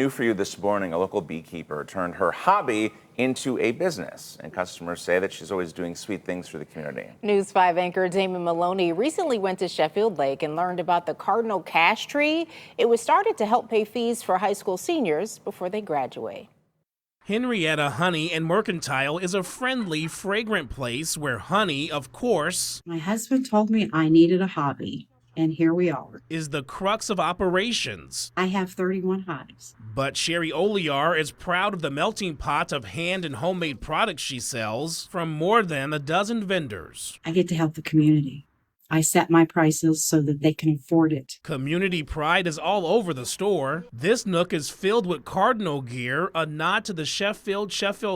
new for you this morning. A local beekeeper turned her hobby into a business, and customers say that she's always doing sweet things for the community. News 5 anchor Damon Maloney recently went to Sheffield Lake and learned about the cardinal cash tree. It was started to help pay fees for high school seniors before they graduate. Henrietta Honey and Mercantile is a friendly, fragrant place where honey, of course, my husband told me I needed a hobby, and here we are. Is the crux of operations. I have 31 hives. But Sherry Oleyar is proud of the melting pot of hand and homemade products she sells from more than a dozen vendors. I get to help the community. I set my prices so that they can afford it. Community pride is all over the store. This nook is filled with Cardinal gear, a nod to the Sheffield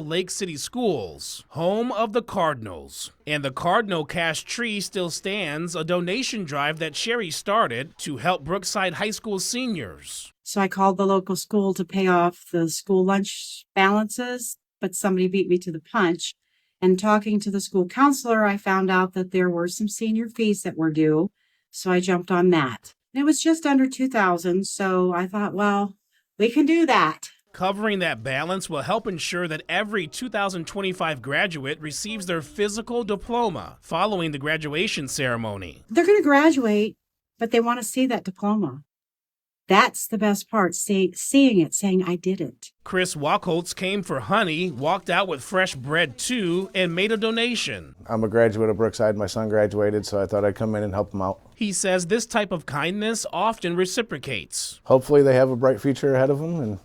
Lake City Schools, home of the Cardinals. And the Cardinal Cash Tree still stands, a donation drive that Sherry started to help Brookside High School seniors. So I called the local school to pay off the school lunch balances, but somebody beat me to the punch. And talking to the school counselor, I found out that there were some senior fees that were due, so I jumped on that. It was just under $2,000, so I thought, well, we can do that. Covering that balance will help ensure that every 2025 graduate receives their physical diploma following the graduation ceremony. They're going to graduate, but they want to see that diploma. That's the best part, seeing it, saying I did it. Chris Wachholtz came for honey, walked out with fresh bread too, and made a donation. I'm a graduate of Brookside. My son graduated, so I thought I'd come in and help him out. He says this type of kindness often reciprocates. Hopefully they have a bright future ahead of them, and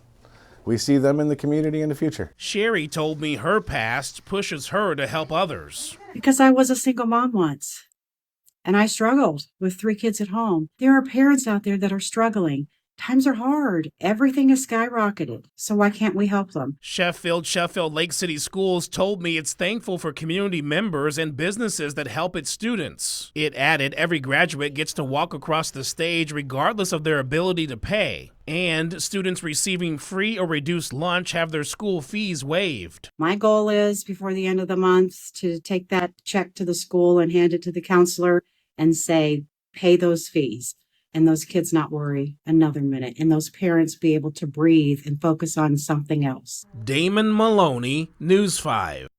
we see them in the community in the future. Sherry told me her past pushes her to help others. Because I was a single mom once, and I struggled with 3 kids at home. There are parents out there that are struggling. Times are hard. Everything is skyrocketed. So why can't we help them? Sheffield Lake City Schools told me it's thankful for community members and businesses that help its students. It added every graduate gets to walk across the stage regardless of their ability to pay. And students receiving free or reduced lunch have their school fees waived. My goal is before the end of the month to take that check to the school and hand it to the counselor and say, pay those fees. And those kids not worry another minute, and those parents be able to breathe and focus on something else. Damon Maloney, News 5.